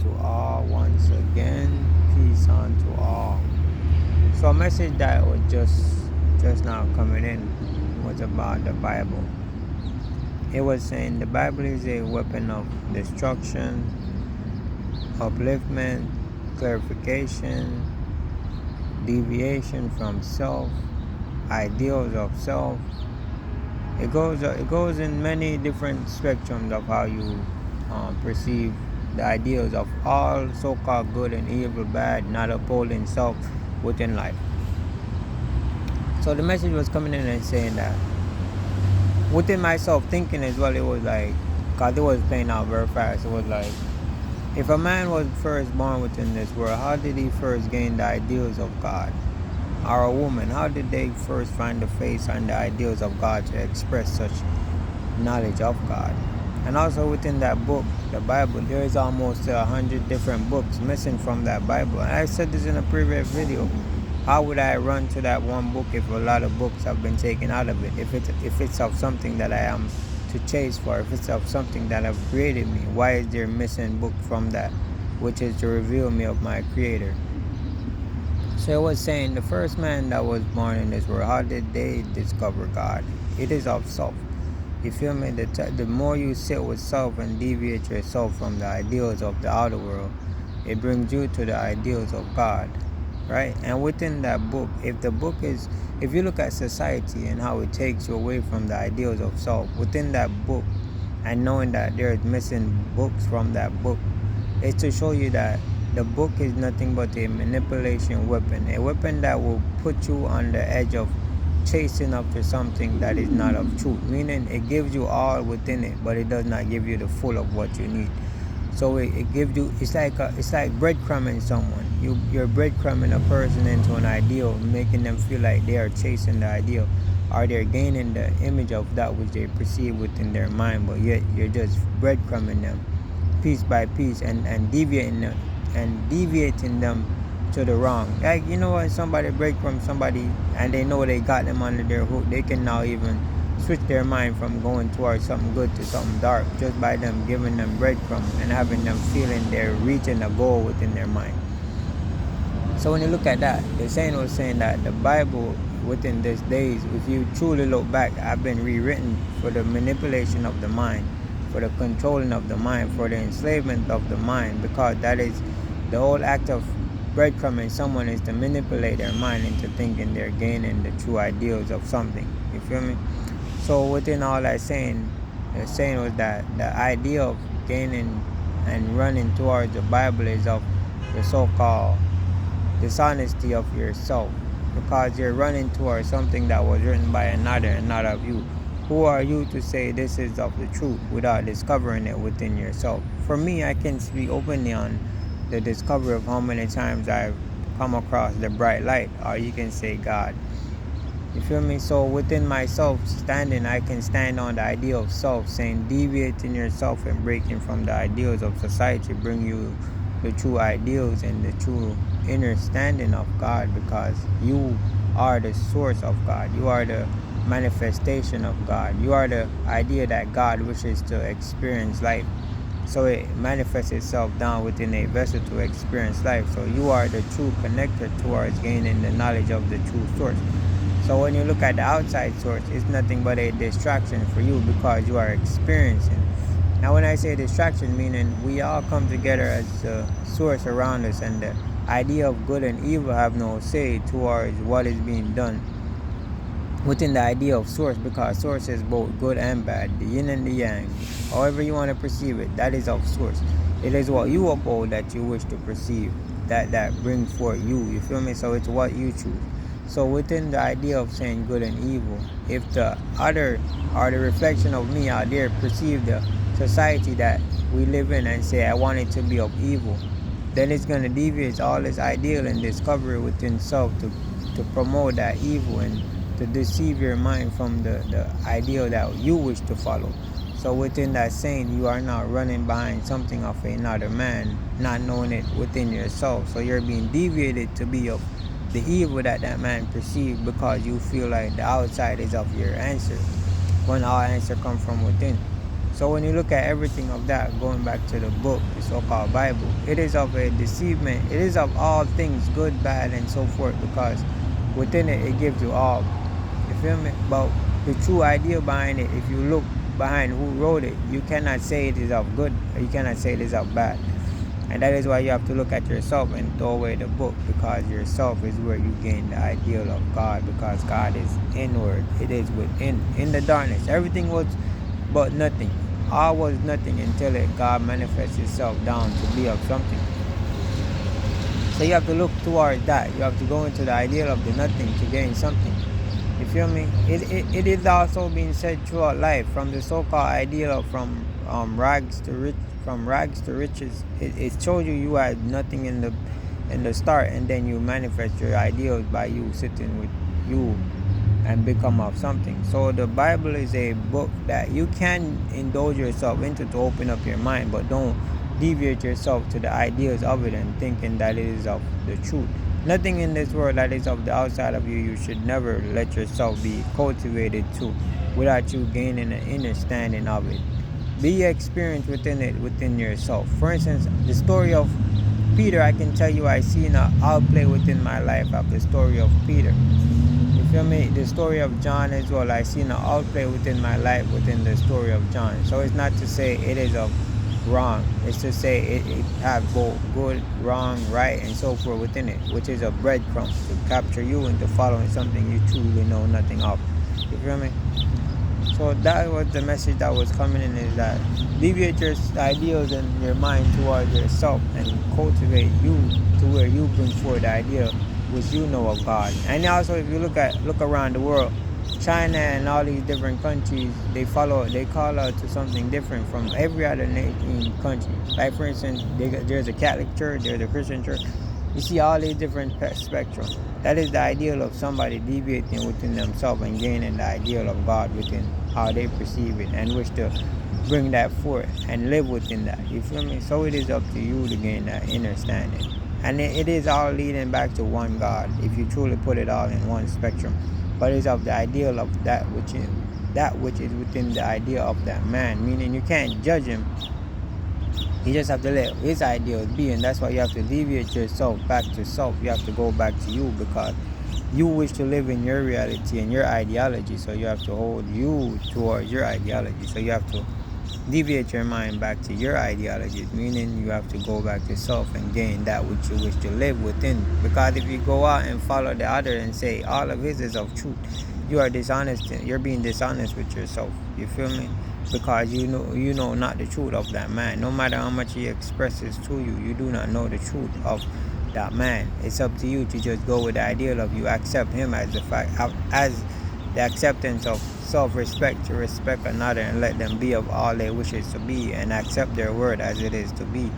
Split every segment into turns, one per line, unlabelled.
to all once again. Peace unto all. So a message that was just now coming in was about the Bible. It was saying the Bible is a weapon of destruction, upliftment, clarification, deviation from self, ideals of self. It goes in many different spectrums of how you perceive the ideals of all so-called good and evil, bad, not upholding self within life. So the message was coming in and saying that within myself thinking as well, it was like, because it was playing out very fast, it was like, if a man was first born within this world, how did he first gain the ideals of God? Or a woman, how did they first find the face and the ideals of God to express such knowledge of God? And also within that book, the Bible, there is almost 100 different books missing from that Bible. And I said this in a previous video. How would I run to that one book if a lot of books have been taken out of it? If it's of something that I am to chase for, if it's of something that have created me, why is there missing book from that, which is to reveal me of my Creator? So it was saying the first man that was born in this world, how did they discover God? It is of self. You feel me? The more you sit with self and deviate yourself from the ideals of the outer world, it brings you to the ideals of God, right? And within that book, if you look at society and how it takes you away from the ideals of self, within that book, and knowing that there is missing books from that book, it's to show you that the book is nothing but a manipulation weapon, a weapon that will put you on the edge of chasing after something that is not of truth, meaning it gives you all within it, but it does not give you the full of what you need. So it gives you, it's like breadcrumbing someone. You're breadcrumbing a person into an ideal, making them feel like they are chasing the ideal, or they're gaining the image of that which they perceive within their mind, but yet you're just breadcrumbing them piece by piece and deviating them to the wrong. Like, you know, when somebody break from somebody and they know they got them under their hook, they can now even switch their mind from going towards something good to something dark just by them giving them breadcrumbs and having them feeling they're reaching a goal within their mind. So when you look at that, the saying was saying that the Bible within these days, if you truly look back, have been rewritten for the manipulation of the mind, for the controlling of the mind, for the enslavement of the mind, because that is the whole act of breadcrumbing someone, is to manipulate their mind into thinking they're gaining the true ideals of something. You feel me? So within all that saying, the saying was that the idea of gaining and running towards the Bible is of the so-called dishonesty of yourself, because you're running towards something that was written by another and not of you. Who are you to say this is of the truth without discovering it within yourself? For me, I can speak openly on the discovery of how many times I've come across the bright light, or you can say God. You feel me? So within myself standing, I can stand on the idea of self, saying deviating yourself and breaking from the ideals of society bring you the true ideals and the true inner standing of God, because you are the source of God. You are the manifestation of God. You are the idea that God wishes to experience life. So it manifests itself down within a vessel to experience life. So you are the true connector towards gaining the knowledge of the true source. So when you look at the outside source, it's nothing but a distraction for you, because you are experiencing. Now when I say distraction, meaning we all come together as the source around us, and the idea of good and evil have no say towards what is being done within the idea of source, because source is both good and bad, the yin and the yang, however you want to perceive it, that is of source. It is what you uphold that you wish to perceive, that brings forth you feel me? So it's what you choose. So within the idea of saying good and evil, if the other or the reflection of me out there perceive the society that we live in and say I want it to be of evil, then it's going to deviate all its ideal and discovery within self to promote that evil and to deceive your mind from the ideal that you wish to follow. So within that saying, you are now running behind something of another man, not knowing it within yourself. So you're being deviated to be of the evil that man perceived, because you feel like the outside is of your answer, when all answer come from within. So when you look at everything of that, going back to the book, the so-called Bible, it is of a deceivement. It is of all things, good, bad, and so forth, because within it, it gives you all. You feel me? But the true idea behind it, if you look behind who wrote it, you cannot say it is of good, or you cannot say it is of bad. And that is why you have to look at yourself and throw away the book, because yourself is where you gain the ideal of God, because God is inward. It is within, in the darkness. Everything was but nothing. All was nothing until God manifests Himself down to be of something. So you have to look towards that. You have to go into the ideal of the nothing to gain something. You feel me? It is also being said throughout life, from the so-called ideal of rags to riches. It shows you had nothing in the start, and then you manifest your ideals by you sitting with you and become of something. So the Bible is a book that you can indulge yourself into to open up your mind, but don't deviate yourself to the ideas of it and thinking that it is of the truth. Nothing in this world that is of the outside of you, you should never let yourself be cultivated to without you gaining an understanding of it. Be experienced within it, within yourself. For instance, the story of Peter, I can tell you I seen an outplay within my life of the story of Peter. You feel me? The story of John as well, I seen an outplay within my life within the story of John. So it's not to say it is of wrong. It's to say it have both good, wrong, right, and so forth within it, which is a breadcrumb to capture you into following something you truly know nothing of. You feel me? So that was the message that was coming in, is that deviate your ideals and your mind towards yourself and cultivate you to where you bring forward the idea which you know of God. And also, if you look around the world, China and all these different countries, they call out to something different from every other country. Like for instance, there's a Catholic church, there's a Christian church. You see all these different spectrum. That is the ideal of somebody deviating within themselves and gaining the ideal of God within how they perceive it and wish to bring that forth and live within that. You feel me? So it is up to you to gain that understanding. And it is all leading back to one God, if you truly put it all in one spectrum. But it's of the ideal of that which is within the idea of that man. Meaning you can't judge him. You just have to let his ideals be, and that's why you have to deviate yourself back to self. You have to go back to you, because you wish to live in your reality and your ideology. So you have to hold you towards your ideology. So you have to deviate your mind back to your ideologies, meaning you have to go back to self and gain that which you wish to live within. Because if you go out and follow the other and say all of his is of truth, you are dishonest. You're being dishonest with yourself. You feel me? Because you know not the truth of that man. No matter how much he expresses to you, you do not know the truth of that man. It's up to you to just go with the ideal of you accept him as the acceptance of self-respect, to respect another and let them be of all they wishes to be and accept their word as it is to be.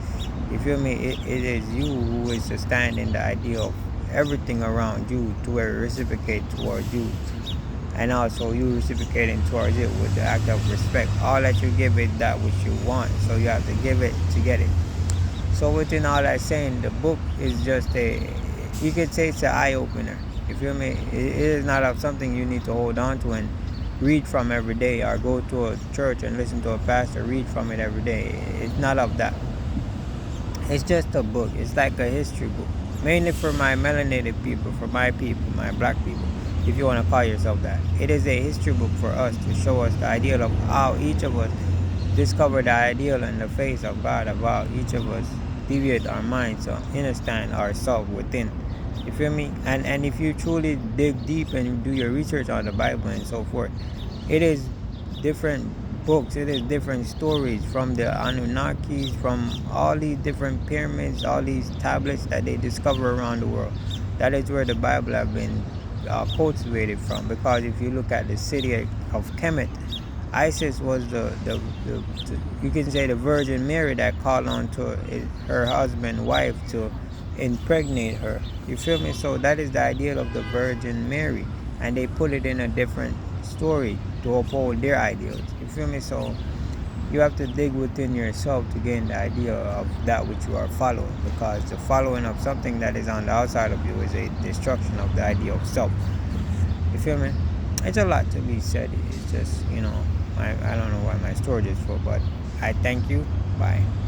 You feel me? It is you who is to stand in the idea of everything around you to where it reciprocate towards you, and also you reciprocating towards it with the act of respect. All that you give it that which you want, so you have to give it to get it. So within all that saying, the book is just you could say it's an eye-opener. You feel me? It is not of something you need to hold on to and read from every day, or go to a church and listen to a pastor read from it every day. It's not of that. It's just a book. It's like a history book, mainly for my melanated people, for my people, my black people, if you want to call yourself that. It is a history book for us to show us the ideal of how each of us discover the ideal in the face of God, of how each of us deviate our minds to understand ourselves within. You feel me? And if you truly dig deep and do your research on the Bible and so forth, it is different books, it is different stories from the Anunnakis, from all these different pyramids, all these tablets that they discover around the world. That is where the Bible have been cultivated from. Because if you look at the city of Kemet, Isis was the you can say the Virgin Mary that called on to her husband, wife, to impregnate her. You feel me? So that is the ideal of the Virgin Mary, and they put it in a different story to uphold their ideals. You feel me? So you have to dig within yourself to gain the idea of that which you are following, because the following of something that is on the outside of you is a destruction of the idea of self. You feel me? It's a lot to be said. It's just, I don't know what my storage is for, but I thank you. Bye.